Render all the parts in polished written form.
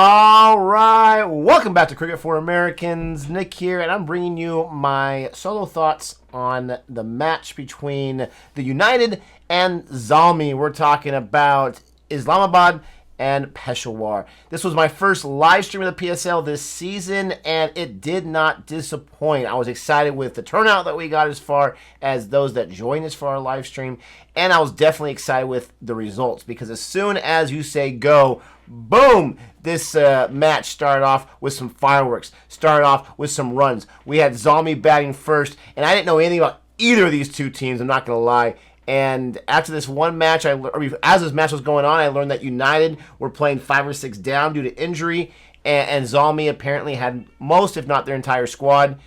All right, welcome back to Cricket for Americans. Nick here, and I'm bringing you my solo thoughts on the match between the United and Zalmi. We're talking about Islamabad and Peshawar. This was my first live stream of the PSL this season, and it did not disappoint. I was excited with the turnout that we got as far as those that joined us for our live stream, and I was definitely excited with the results because as soon as you say go, boom, this match started off with some fireworks, started off with some runs. We had Zalmi batting first, and I didn't know anything about either of these two teams, I'm not going to lie. And after this one match, as this match was going on, I learned that United were playing 5 or 6 down due to injury, and Zalmi apparently had most, if not their entire squad.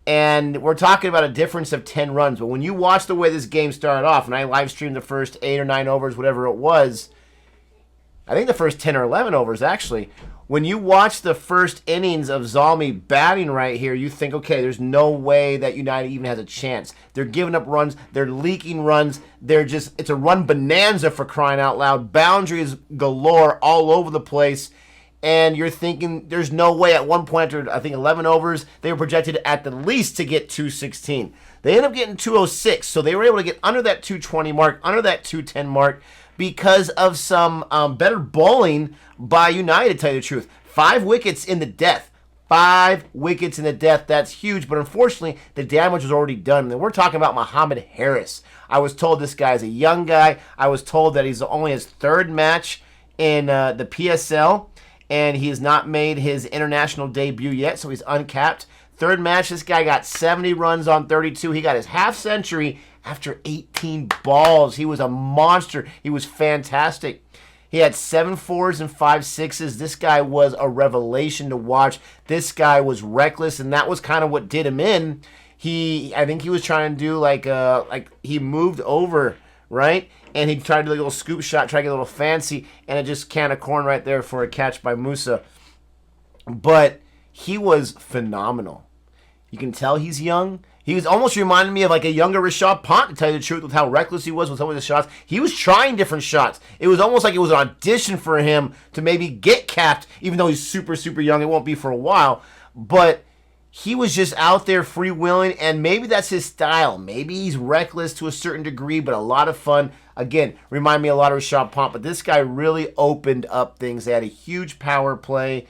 And we're talking about a difference of 10 runs. But when you watch the way this game started off, and I live streamed the first 8 or 9 overs, whatever it was, I think the first 10 or 11 overs, actually. When you watch the first innings of Zalmi batting right here, you think, okay, there's no way that United even has a chance. They're giving up runs. They're leaking runs. It's a run bonanza for crying out loud. Boundaries galore all over the place. And you're thinking there's no way at one point after, I think, 11 overs, they were projected at the least to get 216. They ended up getting 206, so they were able to get under that 220 mark, under that 210 mark, because of some better bowling by United, to tell you the truth. 5 wickets in the death. 5 wickets in the death. That's huge, but unfortunately, the damage was already done. And we're talking about Mohammad Harris. I was told this guy is a young guy. I was told that he's only his 3rd match in the PSL, and he has not made his international debut yet, so he's uncapped. 3rd match, this guy got 70 runs on 32. He got his half century after 18 balls. He was a monster. He was fantastic. He had 7 4s and 5 6s. This guy was a revelation to watch. This guy was reckless, and that was kind of what did him in. I think he was trying to do like he moved over, right? And he tried to do a little scoop shot, try to get a little fancy, and it just can of corn right there for a catch by Musa. But he was phenomenal. You can tell he's young. He was almost reminding me of like a younger Rishabh Pant, to tell you the truth, with how reckless he was with some of the shots. He was trying different shots. It was almost like it was an audition for him to maybe get capped, even though he's super, super young. It won't be for a while. But he was just out there freewheeling, and maybe that's his style. Maybe he's reckless to a certain degree, but a lot of fun. Again, remind me a lot of Rishabh Pant, but this guy really opened up things. They had a huge power play.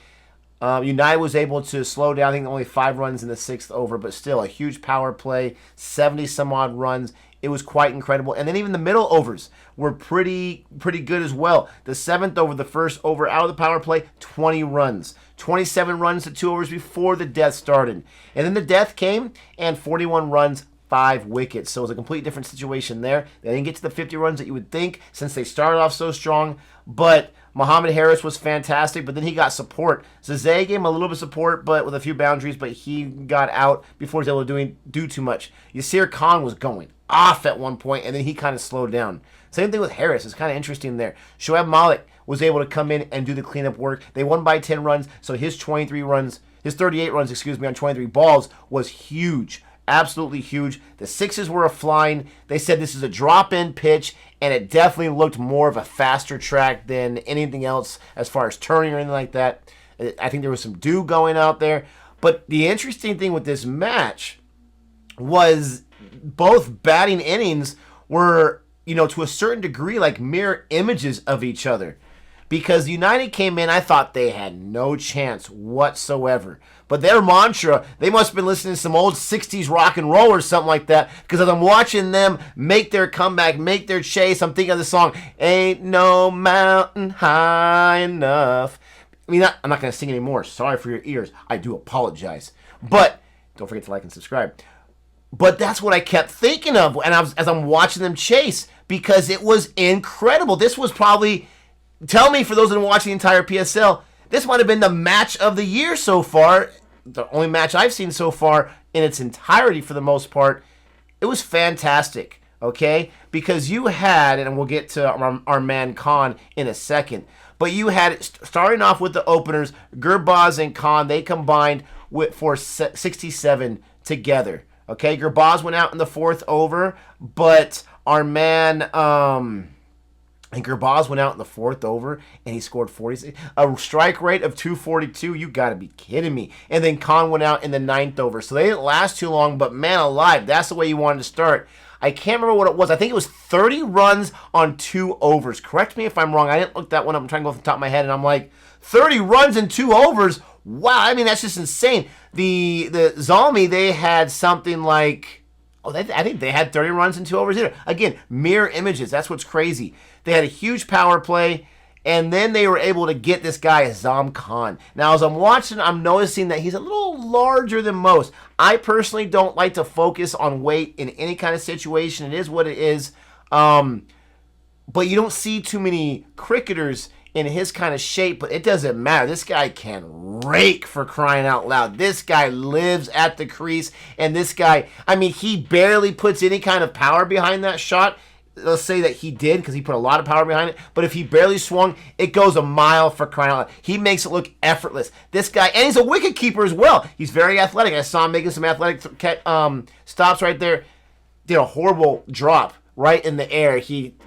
United was able to slow down. I think only 5 runs in the 6th over, but still a huge power play, 70-some-odd runs. It was quite incredible. And then even the middle overs were pretty good as well. The 7th over, the first over out of the power play, 20 runs. 27 runs to 2 overs before the death started. And then the death came, and 41 runs, 5 wickets. So it was a completely different situation there. They didn't get to the 50 runs that you would think since they started off so strong. But Mohammad Harris was fantastic, but then he got support. Zaze gave him a little bit of support, but with a few boundaries, but he got out before he was able to do too much. Yasir Khan was going off at one point, and then he kind of slowed down. Same thing with Harris. It's kind of interesting there. Shoaib Malik was able to come in and do the cleanup work. They won by 10 runs, so his 38 runs, on 23 balls was huge. Absolutely huge. The 6s were a flying. They said this is a drop-in pitch, and it definitely looked more of a faster track than anything else as far as turning or anything like that. I think there was some dew going out there. But the interesting thing with this match was both batting innings were, to a certain degree, like mirror images of each other. Because United came in, I thought they had no chance whatsoever. But their mantra, they must have been listening to some old 60s rock and roll or something like that. Because as I'm watching them make their comeback, make their chase, I'm thinking of the song, Ain't No Mountain High Enough. I'm not going to sing anymore. Sorry for your ears. I do apologize. But don't forget to like and subscribe. But that's what I kept thinking of as I'm watching them chase. Because it was incredible. This was probably... Tell me, for those that have watched the entire PSL, this might have been the match of the year so far. The only match I've seen so far in its entirety for the most part. It was fantastic, okay? Because you had, and we'll get to our man Khan in a second, but you had, starting off with the openers, Gurbaz and Khan, they combined for 67 together, okay? Gurbaz went out in the 4th over, but our man... And Gurbaz went out in the fourth over, and he scored 46. A strike rate of 242, you got to be kidding me. And then Khan went out in the ninth over. So they didn't last too long, but man alive, that's the way you wanted to start. I can't remember what it was. I think it was 30 runs on 2 overs. Correct me if I'm wrong. I didn't look that one up. I'm trying to go off the top of my head, and I'm like, 30 runs in 2 overs? Wow, I mean, that's just insane. The Zalmi, they had something like... I think they had 30 runs in 2 overs either. Again, mirror images. That's what's crazy. They had a huge power play, and then they were able to get this guy, Azam Khan. Now, as I'm watching, I'm noticing that he's a little larger than most. I personally don't like to focus on weight in any kind of situation. It is what it is. But you don't see too many cricketers in his kind of shape, but it doesn't matter. This guy can rake, for crying out loud. This guy lives at the crease, and this guy, I mean, he barely puts any kind of power behind that shot. Let's say that he did, because he put a lot of power behind it, but if he barely swung, it goes a mile, for crying out loud. He makes it look effortless. This guy, and he's a wicket keeper as well. He's very athletic. I saw him making some athletic stops right there. Did a horrible drop right in the air.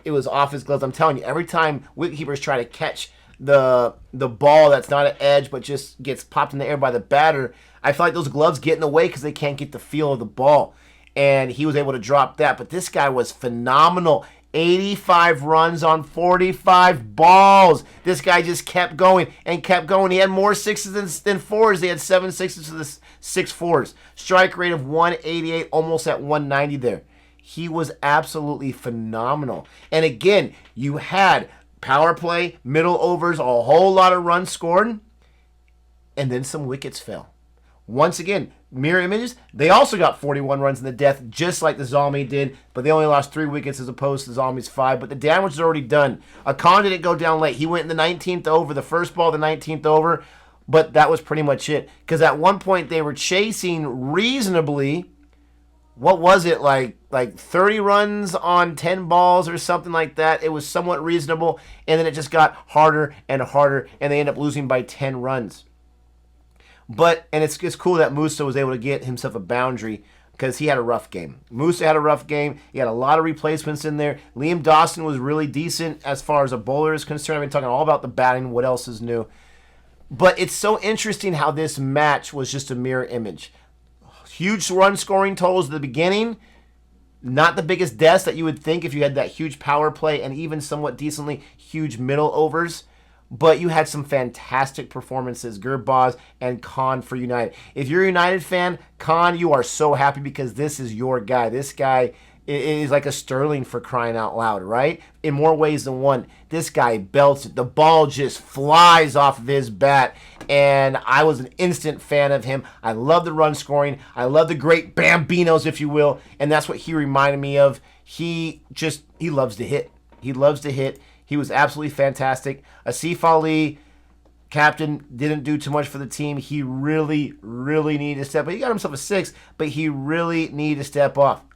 It was off his gloves. I'm telling you, every time wicketkeepers try to catch the ball that's not an edge but just gets popped in the air by the batter, I feel like those gloves get in the way because they can't get the feel of the ball. And he was able to drop that. But this guy was phenomenal. 85 runs on 45 balls. This guy just kept going and kept going. He had more sixes than fours. They had 7 sixes to the 6 fours. Strike rate of 188, almost at 190 there. He was absolutely phenomenal. And again, you had power play, middle overs, a whole lot of runs scored, and then some wickets fell. Once again, mirror images, they also got 41 runs in the death, just like the Zalmi did, but they only lost 3 wickets as opposed to Zalmi's 5, but the damage is already done. Khan didn't go down late. He went in the 19th over, the first ball, the 19th over, but that was pretty much it. Because at one point, they were chasing reasonably, what was it, like 30 runs on 10 balls or something like that. It was somewhat reasonable, and then it just got harder and harder, and they ended up losing by 10 runs. And it's cool that Musa was able to get himself a boundary because he had a rough game. Musa had a rough game. He had a lot of replacements in there. Liam Dawson was really decent as far as a bowler is concerned. I've been talking all about the batting, what else is new. But it's so interesting how this match was just a mirror image. Huge run scoring totals at the beginning. Not the biggest deaths that you would think if you had that huge power play and even somewhat decently huge middle overs. But you had some fantastic performances, Gurbaz and Khan for United. If you're a United fan, Khan, you are so happy because this is your guy. This guy is like a Sterling, for crying out loud, right? In more ways than one. This guy belts it. The ball just flies off of his bat. And I was an instant fan of him. I love the run scoring. I love the great Bambinos, if you will. And that's what he reminded me of. He loves to hit. He loves to hit. He was absolutely fantastic. Asif Ali, captain, didn't do too much for the team. He really, really needed to step up. He got himself a 6, but he really needed to step up.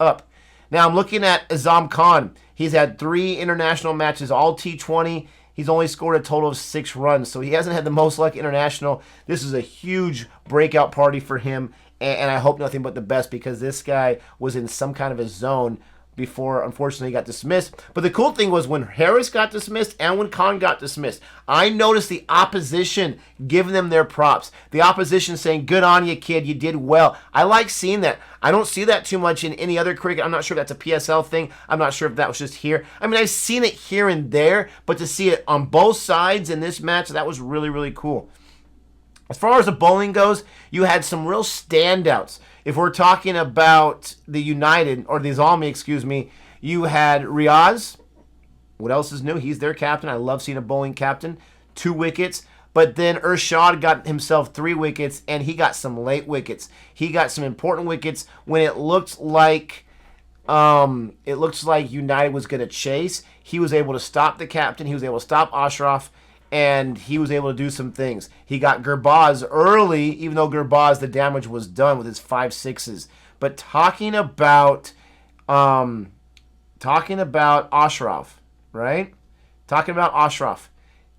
Now I'm looking at Azam Khan. He's had 3 international matches, all T20. He's only scored a total of 6 runs, so he hasn't had the most luck international. This is a huge breakout party for him, and I hope nothing but the best because this guy was in some kind of a zone before, unfortunately, he got dismissed. But the cool thing was when Harris got dismissed and when Khan got dismissed, I noticed the opposition giving them their props. The opposition saying, good on you, kid, you did well. I like seeing that. I don't see that too much in any other cricket. I'm not sure if that's a PSL thing. I'm not sure if that was just here. I mean, I've seen it here and there, but to see it on both sides in this match, that was really, really cool. As far as the bowling goes, you had some real standouts. If we're talking about the United, or the Zalmi, excuse me, you had Riaz. What else is new? He's their captain. I love seeing a bowling captain. 2 wickets. But then Urshad got himself 3 wickets, and he got some late wickets. He got some important wickets when it looked like United was going to chase. He was able to stop the captain. He was able to stop Ashraf. And he was able to do some things. He got Gurbaz early, even though Gurbaz, the damage was done with his 5 sixes. But talking about Ashraf, right? Talking about Ashraf.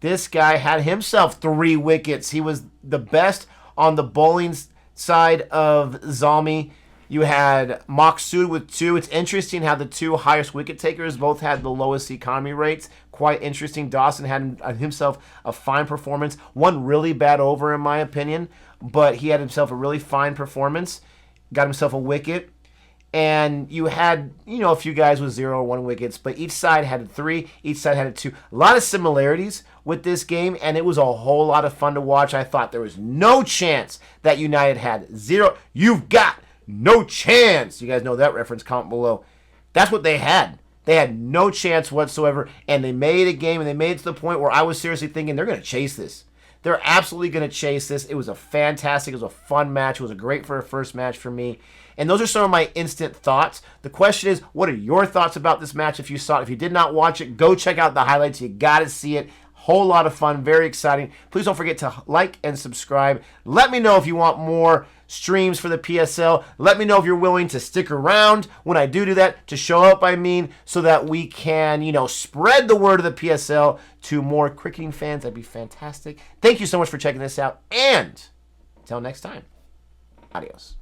This guy had himself 3 wickets. He was the best on the bowling side of Zalmi. You had Maksud with 2. It's interesting how the 2 highest wicket takers both had the lowest economy rates. quite interesting. Dawson had himself a fine performance. One really bad over, in my opinion, but he had himself a really fine performance. Got himself a wicket. And you had, a few guys with 0 or 1 wickets, but each side had 3, each side had 2. A lot of similarities with this game, and it was a whole lot of fun to watch. I thought there was no chance that United had 0. You've got no chance. You guys know that reference, comment below. That's what they had. They had no chance whatsoever, and they made a game, and they made it to the point where I was seriously thinking they're going to chase this. They're absolutely going to chase this. It was a fun match. It was a great for a first match for me. And those are some of my instant thoughts. The question is, what are your thoughts about this match if you saw it? If you did not watch it, go check out the highlights. You got to see it. Whole lot of fun. Very exciting. Please don't forget to like and subscribe. Let me know if you want more streams for the PSL. Let me know if you're willing to stick around when I do that, to show up, so that we can, spread the word of the PSL to more cricketing fans. That'd be fantastic. Thank you so much for checking this out. And until next time, adios.